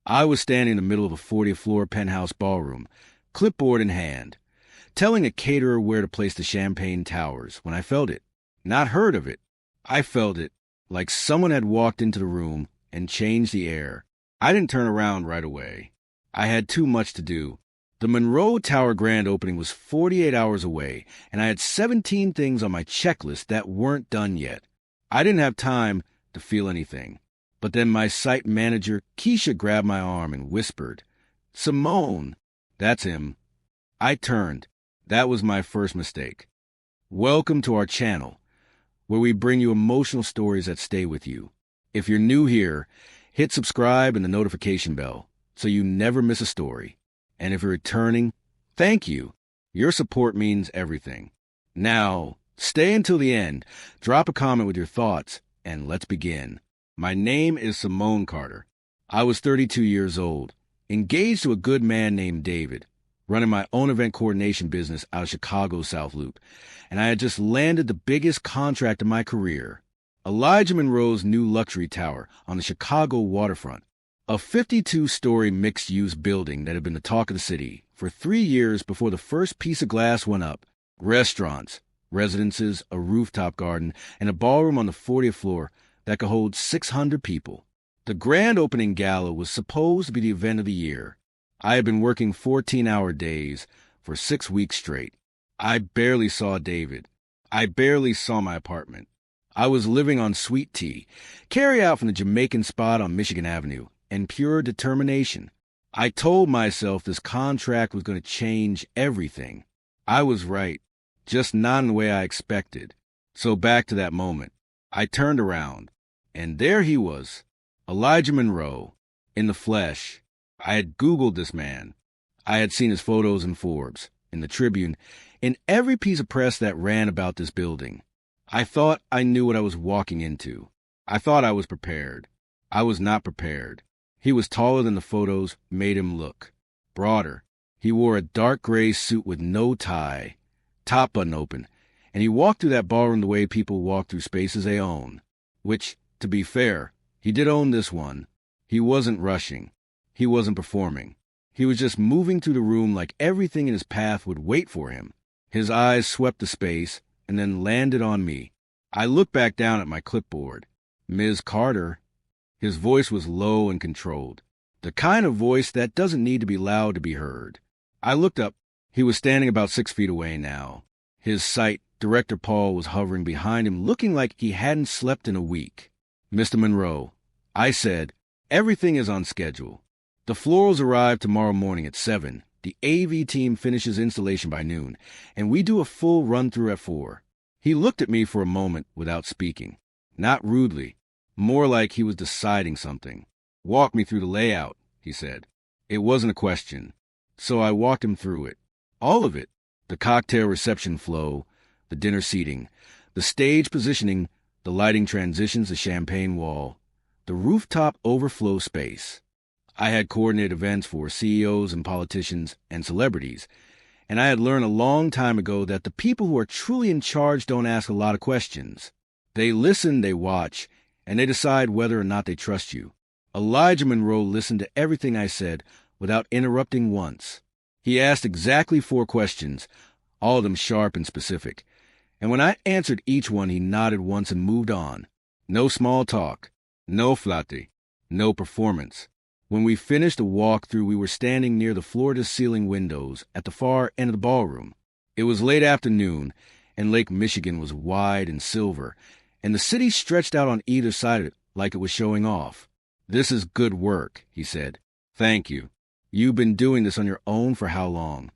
I was standing in the middle of a 40th floor penthouse ballroom, clipboard in hand, telling a caterer where to place the champagne towers when I felt it. Not heard of it. I felt it, like someone had walked into the room and changed the air. I didn't turn around right away. I had too much to do. The Monroe Tower grand opening was 48 hours away, and I had 17 things on my checklist that weren't done yet. I didn't have time to feel anything. But then my site manager, Keisha, grabbed my arm and whispered, "Simone." That's him. I turned. That was my first mistake. Welcome to our channel, where we bring you emotional stories that stay with you. If you're new here, hit subscribe and the notification bell so you never miss a story. And if you're returning, thank you. Your support means everything. Now, stay until the end, drop a comment with your thoughts, and let's begin. My name is Simone Carter. I was 32 years old, engaged to a good man named David, running my own event coordination business out of Chicago's South Loop, and I had just landed the biggest contract of my career, Elijah Monroe's new luxury tower on the Chicago waterfront, a 52-story mixed-use building that had been the talk of the city for 3 years before the first piece of glass went up. Restaurants, residences, a rooftop garden, and a ballroom on the 40th floor that could hold 600 people. The grand opening gala was supposed to be the event of the year. I had been working 14-hour days for 6 weeks straight. I barely saw David. I barely saw my apartment. I was living on sweet tea, carry out from the Jamaican spot on Michigan Avenue, and pure determination. I told myself this contract was going to change everything. I was right, just not in the way I expected. So back to that moment. I turned around, and there he was, Elijah Monroe, in the flesh. I had Googled this man. I had seen his photos in Forbes, in the Tribune, in every piece of press that ran about this building. I thought I knew what I was walking into. I thought I was prepared. I was not prepared. He was taller than the photos made him look. Broader. He wore a dark gray suit with no tie, top button open, and he walked through that ballroom the way people walk through spaces they own. Which, to be fair, he did own this one. He wasn't rushing. He wasn't performing. He was just moving through the room like everything in his path would wait for him. His eyes swept the space and then landed on me. I looked back down at my clipboard. Ms. Carter. His voice was low and controlled, the kind of voice that doesn't need to be loud to be heard. I looked up. He was standing about 6 feet away now. His sight, Director Paul, was hovering behind him, looking like he hadn't slept in a week. "Mr. Monroe," I said, "everything is on schedule. The florals arrive tomorrow morning at 7. The AV team finishes installation by noon, and we do a full run-through at 4. He looked at me for a moment without speaking. Not rudely. More like he was deciding something. "Walk me through the layout," he said. It wasn't a question, so I walked him through it. All of it. The cocktail reception flow, the dinner seating, the stage positioning, the lighting transitions, the champagne wall, the rooftop overflow space. I had coordinated events for CEOs and politicians and celebrities, and I had learned a long time ago that the people who are truly in charge don't ask a lot of questions. They listen, they watch, and they decide whether or not they trust you. Elijah Monroe listened to everything I said without interrupting once. He asked exactly 4 questions, all of them sharp and specific. And when I answered each one, he nodded once and moved on. No small talk, no flatte, no performance. When we finished the walkthrough, we were standing near the floor-to-ceiling windows at the far end of the ballroom. It was late afternoon, and Lake Michigan was wide and silver, and the city stretched out on either side of it like it was showing off. "This is good work," he said. "Thank you. You've been doing this on your own for how long?"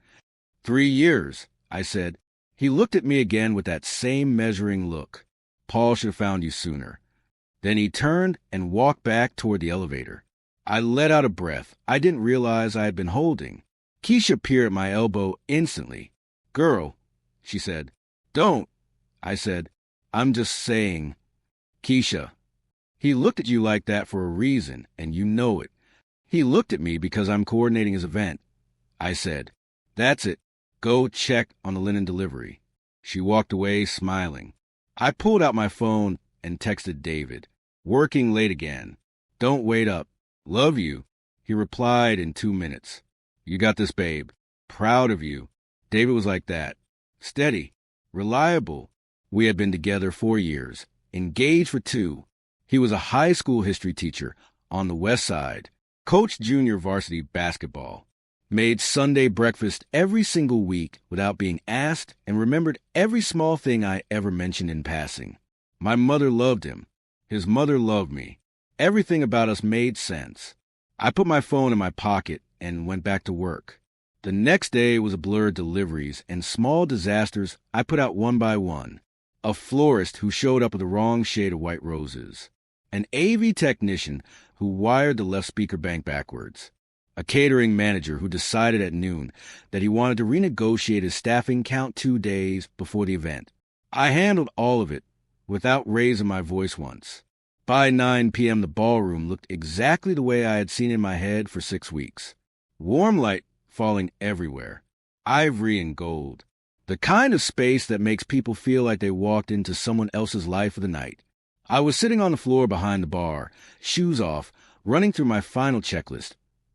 3 years, I said. He looked at me again with that same measuring look. "Paul should have found you sooner." Then he turned and walked back toward the elevator. I let out a breath I didn't realize I had been holding. Keisha appeared at my elbow instantly. "Girl," she said. "Don't," I said. "I'm just saying." "Keisha, he looked at you like that for a reason, and you know it. He looked at me because I'm coordinating his event." I said, "That's it. Go check on the linen delivery." She walked away, smiling. I pulled out my phone and texted David. "Working late again. Don't wait up. Love you." He replied in 2 minutes. You got this, babe. Proud of you. David was like that. Steady. Reliable. We had been together 4 years. Engaged for 2. He was a high school history teacher on the West Side. Coached junior varsity basketball. Made Sunday breakfast every single week without being asked, and remembered every small thing I ever mentioned in passing. My mother loved him. His mother loved me. Everything about us made sense. I put my phone in my pocket and went back to work. The next day was a blur of deliveries and small disasters I put out one by one. A florist who showed up with the wrong shade of white roses. An AV technician who wired the left speaker bank backwards. A catering manager who decided at noon that he wanted to renegotiate his staffing count 2 days before the event. I handled all of it without raising my voice once. By 9 p.m., the ballroom looked exactly the way I had seen it in my head for 6 weeks. Warm light falling everywhere. Ivory and gold. The kind of space that makes people feel like they walked into someone else's life for the night. I was sitting on the floor behind the bar, shoes off, running through my final checklist,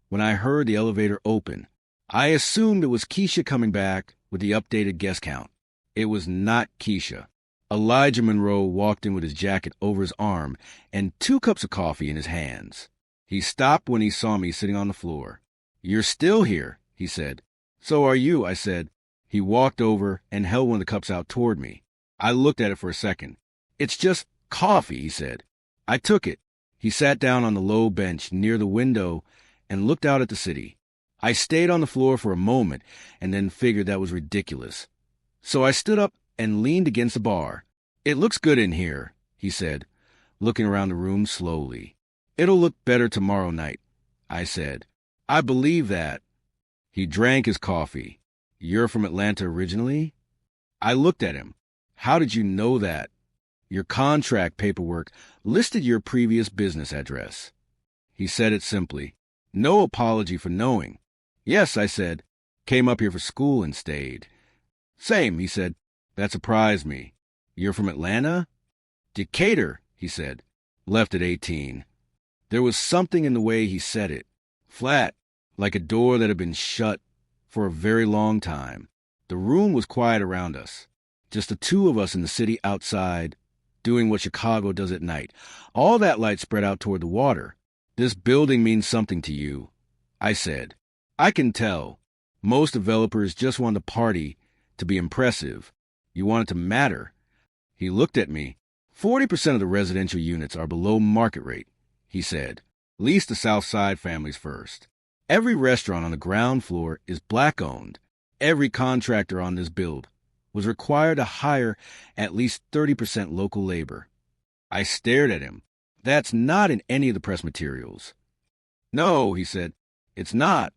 when I heard the elevator open. I assumed it was Keisha coming back with the updated guest count. It was not Keisha. Elijah Monroe walked in with his jacket over his arm and 2 cups of coffee in his hands. He stopped when he saw me sitting on the floor. You're still here, he said. So are you, I said. He walked over and held one of the cups out toward me. I looked at it for a second. It's just coffee, he said. I took it. He sat down on the low bench near the window and looked out at the city. I stayed on the floor for a moment and then figured that was ridiculous. So I stood up and leaned against the bar. It looks good in here, he said, looking around the room slowly. It'll look better tomorrow night, I said. I believe that. He drank his coffee. You're from Atlanta originally? I looked at him. How did you know that? Your contract paperwork listed your previous business address. He said it simply. No apology for knowing. Yes, I said. Came up here for school and stayed. Same, he said. That surprised me. You're from Atlanta? Decatur, he said. Left at 18. There was something in the way he said it. Flat, like a door that had been shut for a very long time. The room was quiet around us. Just the 2 of us in the city outside, doing what Chicago does at night. All that light spread out toward the water. This building means something to you, I said. I can tell. Most developers just want the party to be impressive. You want it to matter. He looked at me. 40% of the residential units are below market rate, he said. Lease the South Side families first. Every restaurant on the ground floor is black-owned. Every contractor on this build was required to hire at least 30% local labor. I stared at him. That's not in any of the press materials. No, he said. It's not.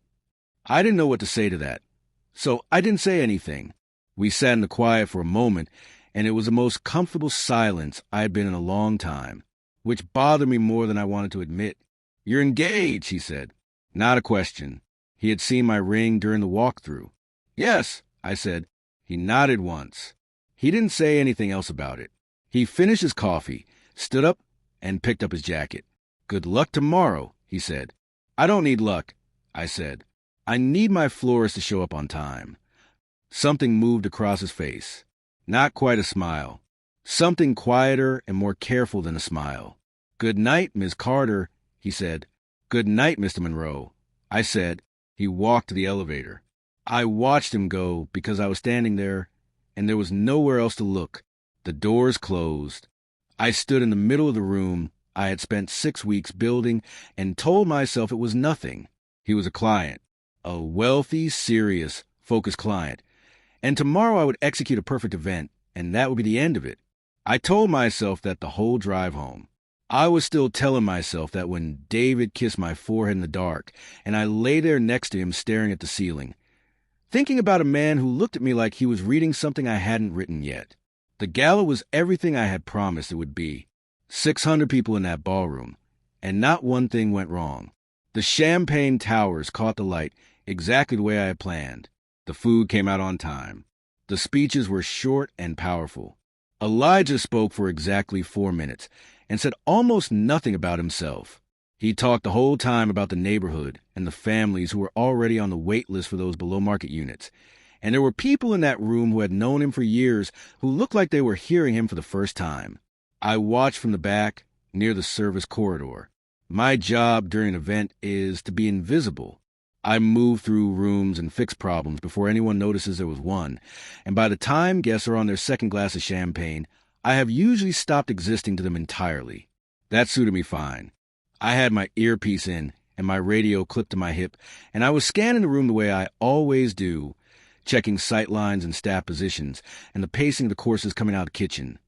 I didn't know what to say to that. So I didn't say anything. We sat in the quiet for a moment, and it was the most comfortable silence I had been in a long time, which bothered me more than I wanted to admit. You're engaged, he said. Not a question. He had seen my ring during the walkthrough. Yes, I said. He nodded once. He didn't say anything else about it. He finished his coffee, stood up, and picked up his jacket. Good luck tomorrow, he said. I don't need luck, I said. I need my florist to show up on time. Something moved across his face. Not quite a smile. Something quieter and more careful than a smile. Good night, Miss Carter, he said. Good night, Mr. Monroe, I said. He walked to the elevator. I watched him go because I was standing there, and there was nowhere else to look. The doors closed. I stood in the middle of the room I had spent 6 weeks building and told myself it was nothing. He was a client, a wealthy, serious, focused client. And tomorrow I would execute a perfect event, and that would be the end of it. I told myself that the whole drive home. I was still telling myself that when David kissed my forehead in the dark, and I lay there next to him staring at the ceiling, thinking about a man who looked at me like he was reading something I hadn't written yet. The gala was everything I had promised it would be. 600 people in that ballroom, and not one thing went wrong. The champagne towers caught the light exactly the way I had planned. The food came out on time. The speeches were short and powerful. Elijah spoke for exactly 4 minutes and said almost nothing about himself. He talked the whole time about the neighborhood and the families who were already on the wait list for those below-market units. And there were people in that room who had known him for years who looked like they were hearing him for the first time. I watched from the back, near the service corridor. My job during an event is to be invisible. I move through rooms and fix problems before anyone notices there was one, and by the time guests are on their second glass of champagne, I have usually stopped existing to them entirely. That suited me fine. I had my earpiece in and my radio clipped to my hip, and I was scanning the room the way I always do, checking sight lines and staff positions, and the pacing of the courses coming out of the kitchen,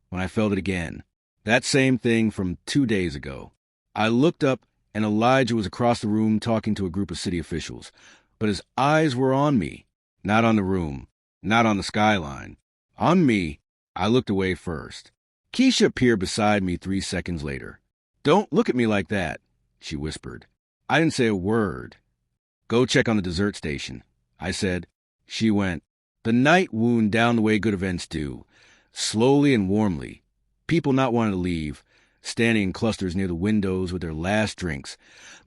when I felt it again. That same thing from 2 days ago. I looked up, and Elijah was across the room talking to a group of city officials, but his eyes were on me, not on the room, not on the skyline. On me. I looked away first. Keisha appeared beside me 3 seconds later. "Don't look at me like that," she whispered. I didn't say a word. "Go check on the dessert station," I said. She went. The night wound down the way good events do, slowly and warmly. People not wanting to leave, standing in clusters near the windows with their last drinks,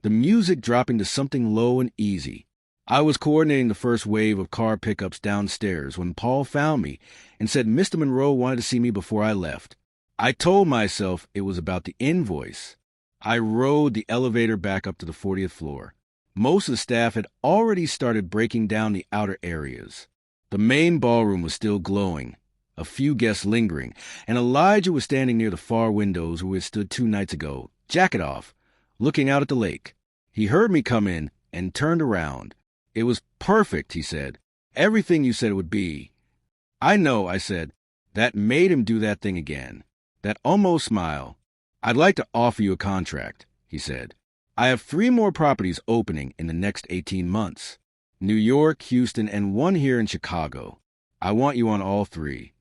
the music dropping to something low and easy. I was coordinating the first wave of car pickups downstairs when Paul found me and said Mr. Monroe wanted to see me before I left. I told myself it was about the invoice. I rode the elevator back up to the 40th floor. Most of the staff had already started breaking down the outer areas. The main ballroom was still glowing, a few guests lingering, and Elijah was standing near the far windows where we had stood 2 nights ago, jacket off, looking out at the lake. He heard me come in and turned around. "It was perfect," he said. "Everything you said it would be." "I know," I said. That made him do that thing again. That almost smile. "I'd like to offer you a contract," he said. "I have 3 more properties opening in the next 18 months. New York, Houston, and 1 here in Chicago. I want you on all 3.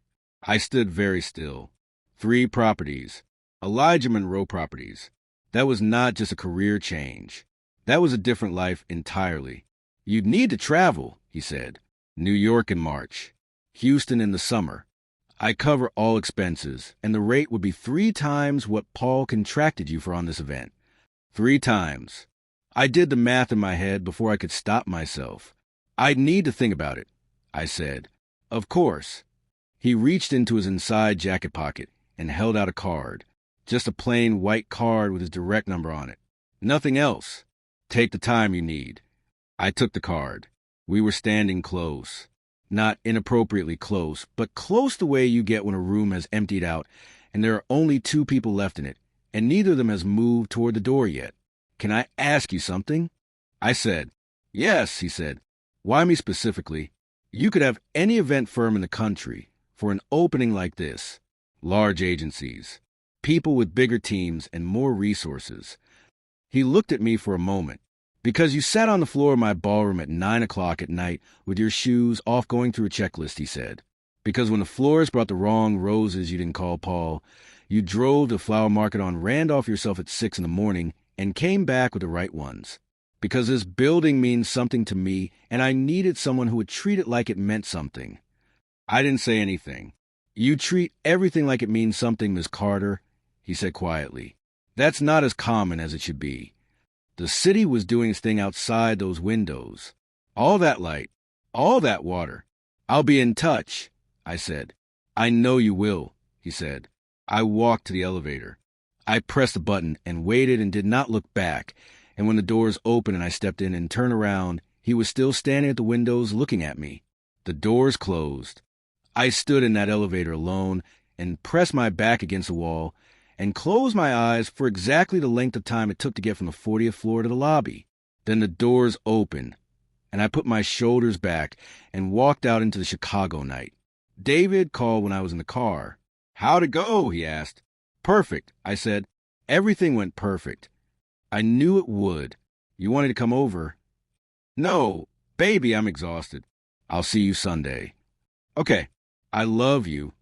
I stood very still. 3 properties. Elijah Monroe properties. That was not just a career change. That was a different life entirely. "You'd need to travel," he said. "New York in March. Houston in the summer. I cover all expenses, and the rate would be 3 times what Paul contracted you for on this event. 3 times. I did the math in my head before I could stop myself. "I'd need to think about it," I said. "Of course." He reached into his inside jacket pocket and held out a card. Just a plain white card with his direct number on it. Nothing else. "Take the time you need." I took the card. We were standing close. Not inappropriately close, but close the way you get when a room has emptied out and there are only 2 people left in it, and neither of them has moved toward the door yet. "Can I ask you something?" I said. "Yes," he said. "Why me specifically?" "You could have any event firm in the country for an opening like this. Large agencies. People with bigger teams and more resources." He looked at me for a moment. "Because you sat on the floor of my ballroom at 9 o'clock at night with your shoes off going through a checklist," he said. "Because when the florist brought the wrong roses you didn't call Paul, you drove to the flower market on Randolph yourself at 6 in the morning and came back with the right ones. Because this building means something to me and I needed someone who would treat it like it meant something." I didn't say anything. "You treat everything like it means something, Miss Carter," he said quietly. "That's not as common as it should be. The city was doing its thing outside those windows. All that light, all that water. I'll be in touch," I said. "I know you will," he said. I walked to the elevator. I pressed the button and waited and did not look back, and when the doors opened and I stepped in and turned around, he was still standing at the windows looking at me. The doors closed. I stood in that elevator alone and pressed my back against the wall and closed my eyes for exactly the length of time it took to get from the 40th floor to the lobby. Then the doors opened, and I put my shoulders back and walked out into the Chicago night. David called when I was in the car. "How'd it go?" he asked. "Perfect," I said. "Everything went perfect. I knew it would. You wanted to come over?" "No, baby, I'm exhausted. I'll see you Sunday." "Okay. I love you."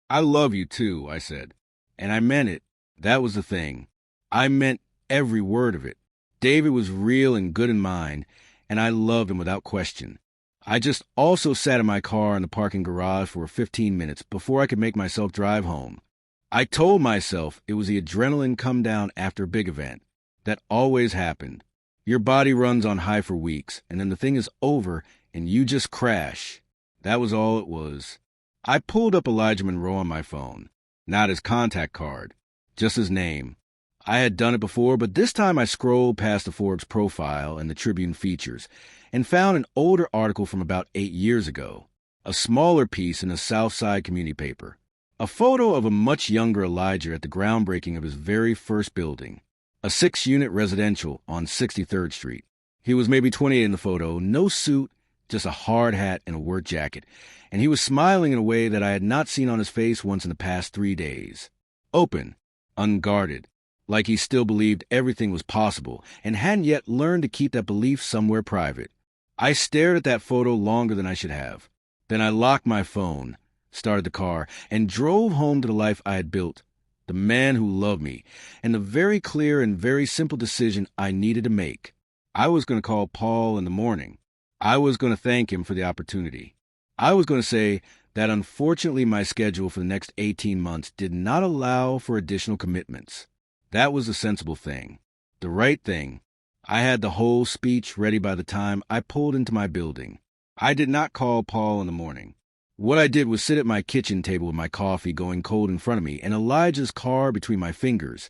"I love you too," I said. And I meant it. That was the thing. I meant every word of it. David was real and good in mine, and I loved him without question. I just also sat in my car in the parking garage for 15 minutes before I could make myself drive home. I told myself it was the adrenaline come down after a big event. That always happened. Your body runs on high for weeks, and then the thing is over, and you just crash. That was all it was. I pulled up Elijah Monroe on my phone. Not his contact card, just his name. I had done it before, but this time I scrolled past the Forbes profile and the Tribune features and found an older article from about 8 years ago, a smaller piece in a South Side community paper, a photo of a much younger Elijah at the groundbreaking of his very first building, a 6-unit residential on 63rd Street. He was maybe 28 in the photo, no suit, just a hard hat and a work jacket, and he was smiling in a way that I had not seen on his face once in the past 3 days. Open, unguarded, like he still believed everything was possible and hadn't yet learned to keep that belief somewhere private. I stared at that photo longer than I should have. Then I locked my phone, started the car, and drove home to the life I had built, the man who loved me, and the very clear and very simple decision I needed to make. I was going to call Paul in the morning. I was going to thank him for the opportunity. I was going to say that unfortunately my schedule for the next 18 months did not allow for additional commitments. That was the sensible thing, the right thing. I had the whole speech ready by the time I pulled into my building. I did not call Paul in the morning. What I did was sit at my kitchen table with my coffee going cold in front of me and Elijah's car between my fingers,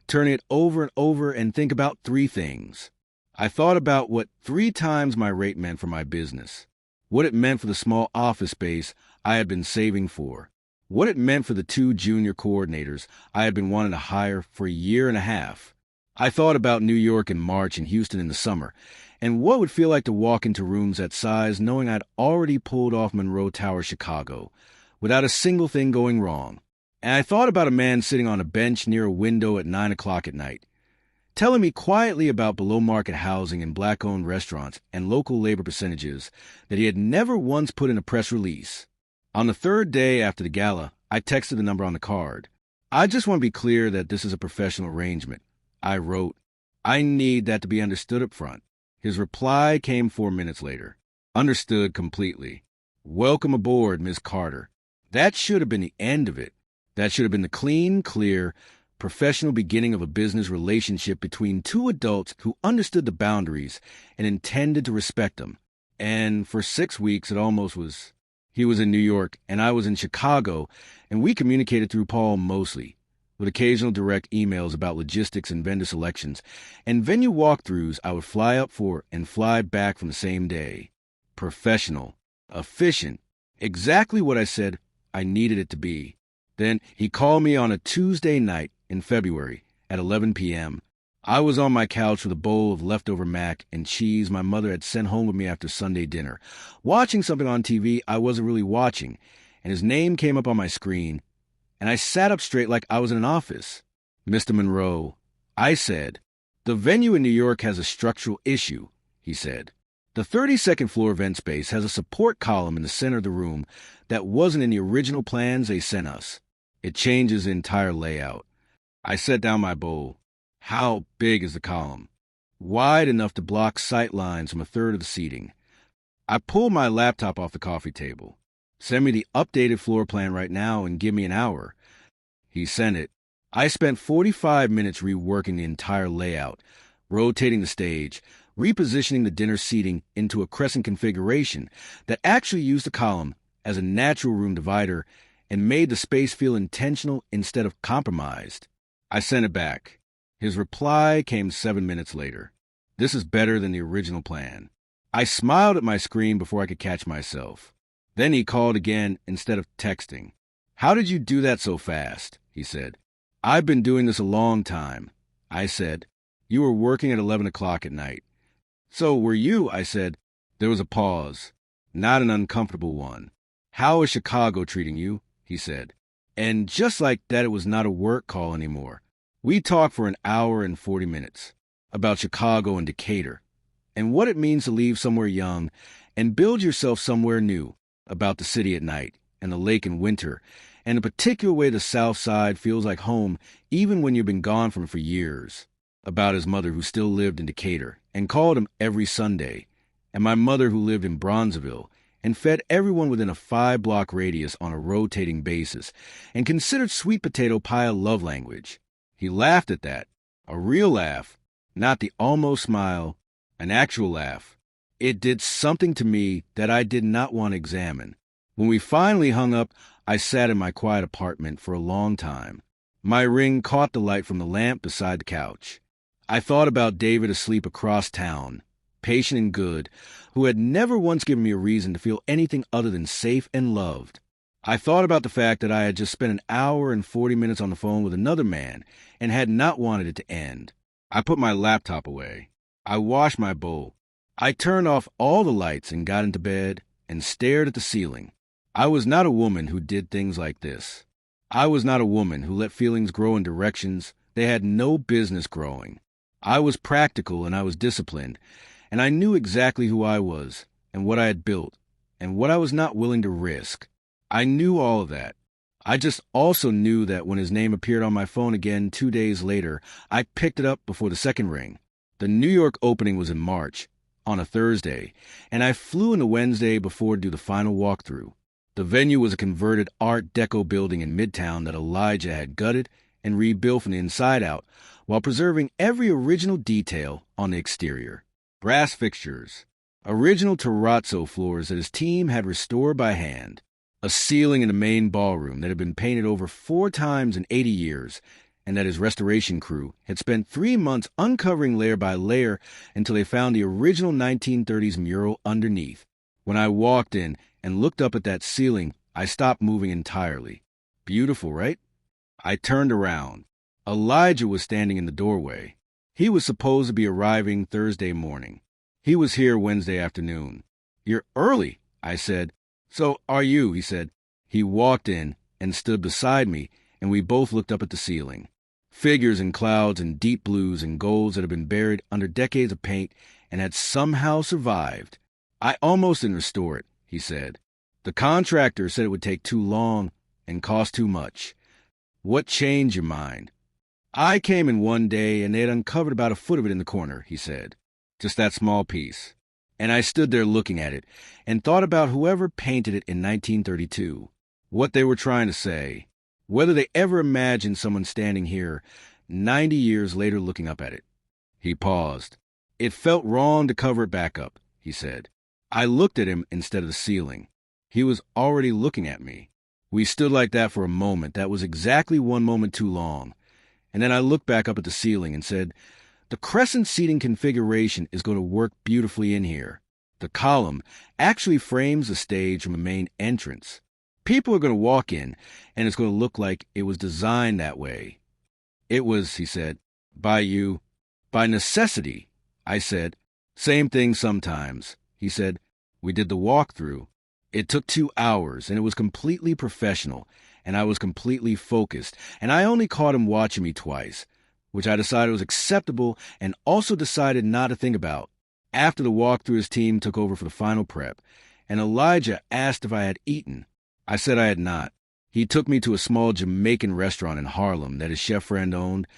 turning it over and over and think about 3 things. I thought about what 3 times my rate meant for my business, what it meant for the small office space I had been saving for, what it meant for the 2 junior coordinators I had been wanting to hire for a year and a half. I thought about New York in March and Houston in the summer, and what it would feel like to walk into rooms that size knowing I'd already pulled off Monroe Tower, Chicago, without a single thing going wrong. And I thought about a man sitting on a bench near a window at 9 o'clock at night, telling me quietly about below-market housing and black-owned restaurants and local labor percentages that he had never once put in a press release. On the 3rd day after the gala, I texted the number on the card. I just want to be clear that this is a professional arrangement. I wrote, I need that to be understood up front. His reply came 4 minutes later. Understood completely. Welcome aboard, Ms. Carter. That should have been the end of it. That should have been the clean, clear, professional beginning of a business relationship between 2 adults who understood the boundaries and intended to respect them. And for 6 weeks, it almost was. He was in New York, and I was in Chicago, and we communicated through Paul mostly, with occasional direct emails about logistics and vendor selections, and venue walkthroughs I would fly up for and fly back from the same day. Professional, efficient, exactly what I said I needed it to be. Then he called me on a Tuesday night in February at 11 p.m. I was on my couch with a bowl of leftover mac and cheese my mother had sent home with me after Sunday dinner, watching something on TV I wasn't really watching, and his name came up on my screen, and I sat up straight like I was in an office. Mr. Monroe, I said. The venue in New York has a structural issue, he said. The 32nd floor event space has a support column in the center of the room that wasn't in the original plans they sent us. It changes the entire layout. I set down my bowl. How big is the column? Wide enough to block sight lines from a third of the seating. I pulled my laptop off the coffee table. Send me the updated floor plan right now and give me an hour. He sent it. I spent 45 minutes reworking the entire layout, rotating the stage, repositioning the dinner seating into a crescent configuration that actually used the column as a natural room divider and made the space feel intentional instead of compromised. I sent it back. His reply came 7 minutes later. This is better than the original plan. I smiled at my screen before I could catch myself. Then he called again instead of texting. How did you do that so fast? He said. I've been doing this a long time. I said. You were working at 11 o'clock at night. So were you, I said. There was a pause. Not an uncomfortable one. How is Chicago treating you? He said. And just like that, it was not a work call anymore. We talked for an hour and 40 minutes about Chicago and Decatur and what it means to leave somewhere young and build yourself somewhere new, about the city at night and the lake in winter and the particular way the South Side feels like home even when you've been gone from it for years, about his mother who still lived in Decatur and called him every Sunday, and my mother who lived in Bronzeville and fed everyone within a 5-block radius on a rotating basis and considered sweet potato pie a love language. He laughed at that, a real laugh, Not the almost smile, an actual laugh. It did something to me that I did not want to examine. When we finally hung up, I sat in my quiet apartment for a long time. My ring caught the light from the lamp beside the couch. I thought about David asleep across town, patient and good, who had never once given me a reason to feel anything other than safe and loved. I thought about the fact that I had just spent an hour and 40 minutes on the phone with another man and had not wanted it to end. I put my laptop away. I washed my bowl. I turned off all the lights and got into bed and stared at the ceiling. I was not a woman who did things like this. I was not a woman who let feelings grow in directions they had no business growing. I was practical and I was disciplined, and I knew exactly who I was and what I had built and what I was not willing to risk. I knew all of that. I just also knew that when his name appeared on my phone again 2 days later, I picked it up before the second ring. The New York opening was in March, on a Thursday, and I flew into Wednesday before to do the final walkthrough. The venue was a converted Art Deco building in Midtown that Elijah had gutted and rebuilt from the inside out while preserving every original detail on the exterior. Brass fixtures, original terrazzo floors that his team had restored by hand, a ceiling in the main ballroom that had been painted over 4 times in 80 years, and that his restoration crew had spent 3 months uncovering layer by layer until they found the original 1930s mural underneath. When I walked in and looked up at that ceiling, I stopped moving entirely. Beautiful, right? I turned around. Elijah was standing in the doorway. He was supposed to be arriving Thursday morning. He was here Wednesday afternoon. "You're early," I said. "So are you," he said. He walked in and stood beside me, and we both looked up at the ceiling. Figures in clouds and deep blues and golds that had been buried under decades of paint and had somehow survived. "I almost didn't restore it," he said. "The contractor said it would take too long and cost too much." "What changed your mind?" "I came in one day and they had uncovered about a foot of it in the corner," he said. "Just that small piece." And I stood there looking at it and thought about whoever painted it in 1932, what they were trying to say, whether they ever imagined someone standing here 90 years later looking up at it. He paused. "It felt wrong to cover it back up," he said. I looked at him instead of the ceiling. He was already looking at me. We stood like that for a moment. That was exactly 1 moment too long. And then I looked back up at the ceiling and said, "The crescent seating configuration is going to work beautifully in here. The column actually frames the stage from a main entrance. People are going to walk in, and it's going to look like it was designed that way." "It was," he said, "by you." "By necessity," I said. "Same thing sometimes," he said. "We did the walkthrough. It took 2 hours, and it was completely professional, and I was completely focused, and I only caught him watching me twice, which I decided was acceptable and also decided not to think about. After the walkthrough, his team took over for the final prep, and Elijah asked if I had eaten. I said I had not. He took me to a small Jamaican restaurant in Harlem that his chef friend owned,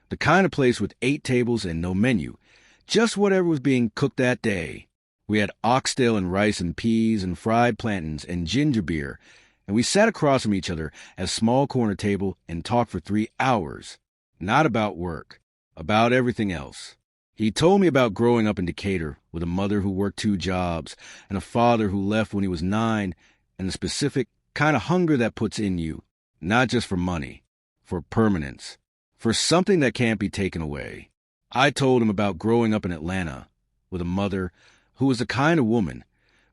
the kind of place with 8 tables and no menu, just whatever was being cooked that day. We had oxtail and rice and peas and fried plantains and ginger beer, and we sat across from each other at a small corner table and talked for 3 hours. Not about work, about everything else. He told me about growing up in Decatur with a mother who worked 2 jobs and a father who left when he was 9, and the specific kind of hunger that puts in you, not just for money, for permanence, for something that can't be taken away. I told him about growing up in Atlanta with a mother who was the kind of woman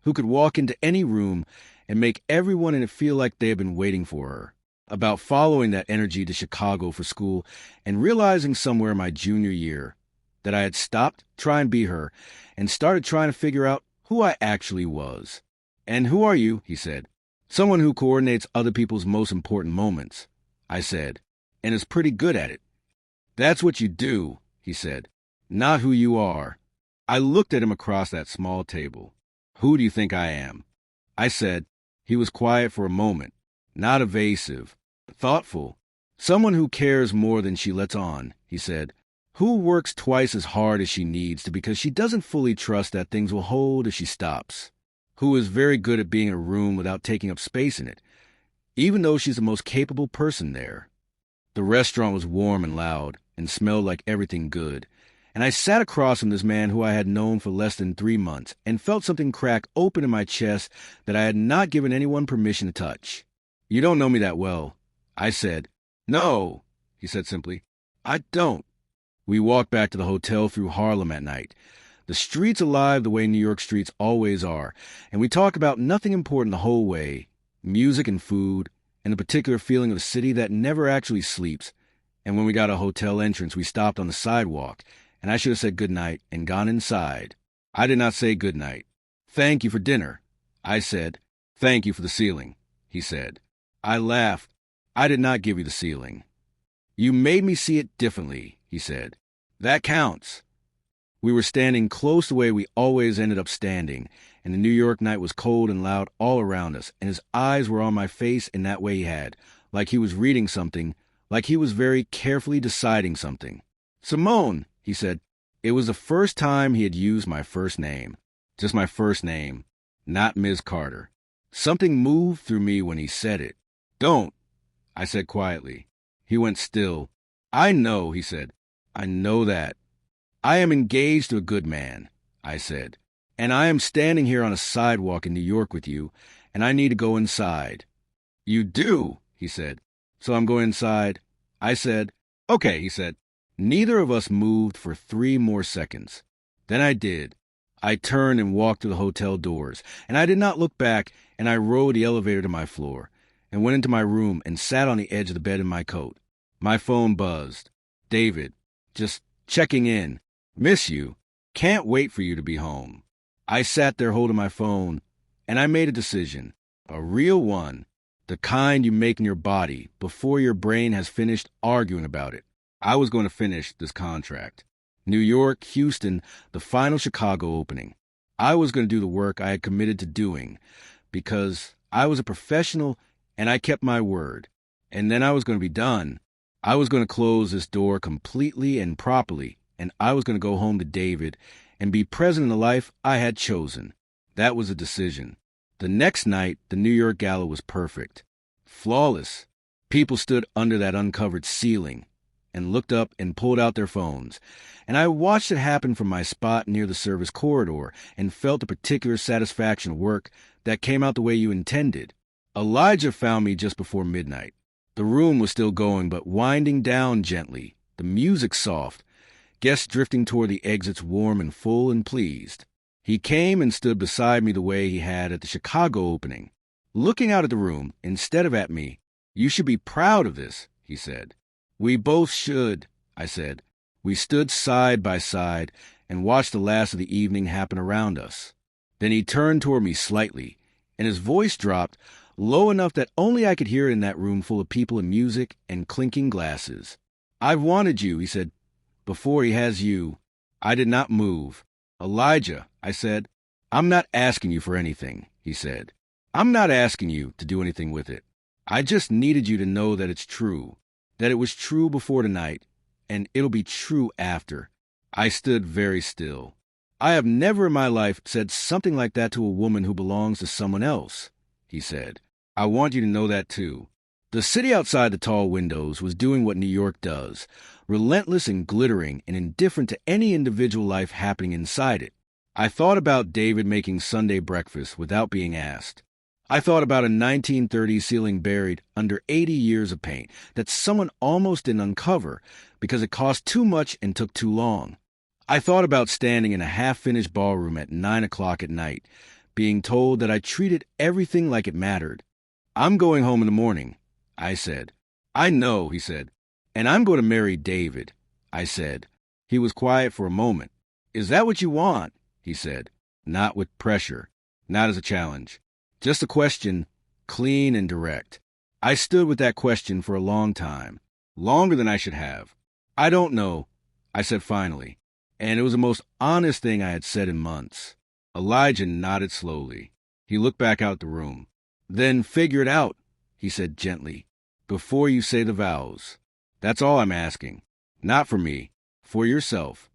who could walk into any room and make everyone in it feel like they had been waiting for her, about following that energy to Chicago for school and realizing somewhere in my junior year that I had stopped trying to be her and started trying to figure out who I actually was. "And who are you?" he said. "Someone who coordinates other people's most important moments," I said, "and is pretty good at it." "That's what you do," he said, "not who you are." I looked at him across that small table. "Who do you think I am?" I said. He was quiet for a moment, not evasive, thoughtful. "Someone who cares more than she lets on," he said. "Who works twice as hard as she needs to because she doesn't fully trust that things will hold if she stops. Who is very good at being in a room without taking up space in it, even though she's the most capable person there." The restaurant was warm and loud and smelled like everything good, and I sat across from this man who I had known for less than 3 months and felt something crack open in my chest that I had not given anyone permission to touch. "You don't know me that well," I said. "No," he said simply. "I don't." We walked back to the hotel through Harlem at night. The streets alive the way New York streets always are, and we talked about nothing important the whole way, music and food, and the particular feeling of a city that never actually sleeps. And when we got a hotel entrance, we stopped on the sidewalk, and I should have said good night and gone inside. I did not say good night. "Thank you for dinner." I said. "Thank you for the ceiling," he said. I laughed. "I did not give you the ceiling." "You made me see it differently," he said. "That counts." We were standing close the way we always ended up standing, and the New York night was cold and loud all around us, and his eyes were on my face in that way he had, like he was reading something, like he was very carefully deciding something. "Simone," he said. It was the first time he had used my first name. Just my first name, not Ms. Carter. Something moved through me when he said it. "Don't," I said quietly. He went still. "I know," he said. "I know that. I am engaged to a good man," I said. "And I am standing here on a sidewalk in New York with you, and I need to go inside." "You do," he said. "So I'm going inside." I said. "Okay," he said. Neither of us moved for 3 more seconds. Then I did. I turned and walked to the hotel doors, and I did not look back, and I rode the elevator to my floor, and went into my room and sat on the edge of the bed in my coat. My phone buzzed. "David, just checking in. Miss you. Can't wait for you to be home." I sat there holding my phone, and I made a decision. A real one. The kind you make in your body before your brain has finished arguing about it. I was going to finish this contract. New York, Houston, the final Chicago opening. I was going to do the work I had committed to doing because I was a professional and I kept my word. And then I was going to be done. I was going to close this door completely and properly, and I was going to go home to David and be present in the life I had chosen. That was a decision. The next night, the New York gala was perfect. Flawless. People stood under that uncovered ceiling and looked up and pulled out their phones. And I watched it happen from my spot near the service corridor and felt a particular satisfaction of work that came out the way you intended. Elijah found me just before midnight. The room was still going, but winding down gently, the music soft, guests drifting toward the exits warm and full and pleased. He came and stood beside me the way he had at the Chicago opening, looking out at the room instead of at me. "You should be proud of this," he said. "We both should," I said. We stood side by side and watched the last of the evening happen around us. Then he turned toward me slightly, and his voice dropped low enough that only I could hear it in that room full of people and music and clinking glasses. "I've wanted you," he said, "before he has you." I did not move. "Elijah," I said. "I'm not asking you for anything," he said. "I'm not asking you to do anything with it. I just needed you to know that it's true, that it was true before tonight, and it'll be true after." I stood very still. "I have never in my life said something like that to a woman who belongs to someone else," he said. "I want you to know that too." The city outside the tall windows was doing what New York does, relentless and glittering and indifferent to any individual life happening inside it. I thought about David making Sunday breakfast without being asked. I thought about a 1930s ceiling buried under 80 years of paint that someone almost didn't uncover because it cost too much and took too long. I thought about standing in a half-finished ballroom at 9 o'clock at night, being told that I treated everything like it mattered. "I'm going home in the morning," I said. "I know," he said. "And I'm going to marry David," I said. He was quiet for a moment. "Is that what you want?" he said. Not with pressure, not as a challenge. Just a question, clean and direct. I stood with that question for a long time, longer than I should have. "I don't know," I said finally, and it was the most honest thing I had said in months. Elijah nodded slowly. He looked back out the room. "Then figure it out," he said gently, "before you say the vows. That's all I'm asking. Not for me, for yourself."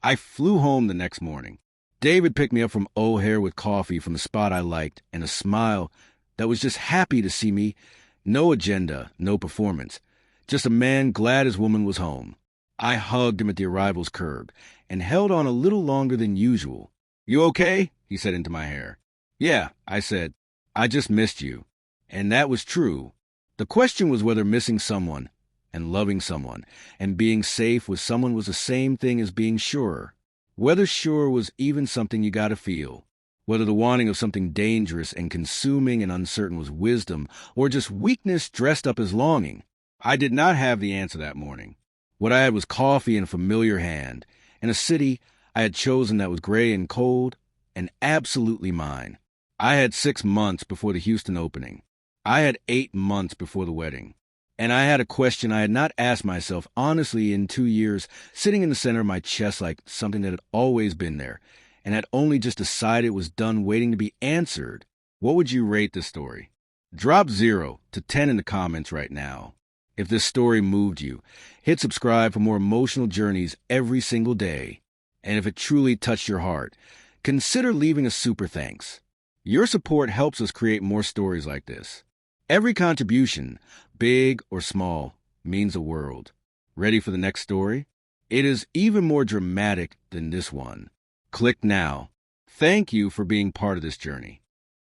I flew home the next morning. David picked me up from O'Hare with coffee from the spot I liked and a smile that was just happy to see me. No agenda, no performance. Just a man glad his woman was home. I hugged him at the arrival's curb and held on a little longer than usual. "You okay?" he said into my hair. "Yeah," I said. "I just missed you." And that was true. The question was whether missing someone and loving someone and being safe with someone was the same thing as being sure. Whether sure was even something you gotta feel. Whether the wanting of something dangerous and consuming and uncertain was wisdom or just weakness dressed up as longing. I did not have the answer that morning. What I had was coffee in a familiar hand, in a city I had chosen that was gray and cold and absolutely mine. I had 6 months before the Houston opening. I had 8 months before the wedding. And I had a question I had not asked myself honestly in 2 years, sitting in the center of my chest like something that had always been there, and had only just decided it was done waiting to be answered. What would you rate this story? Drop 0 to 10 in the comments right now. If this story moved you, hit subscribe for more emotional journeys every single day. And if it truly touched your heart, consider leaving a super thanks. Your support helps us create more stories like this. Every contribution, big or small, means the world. Ready for the next story? It is even more dramatic than this one. Click now. Thank you for being part of this journey.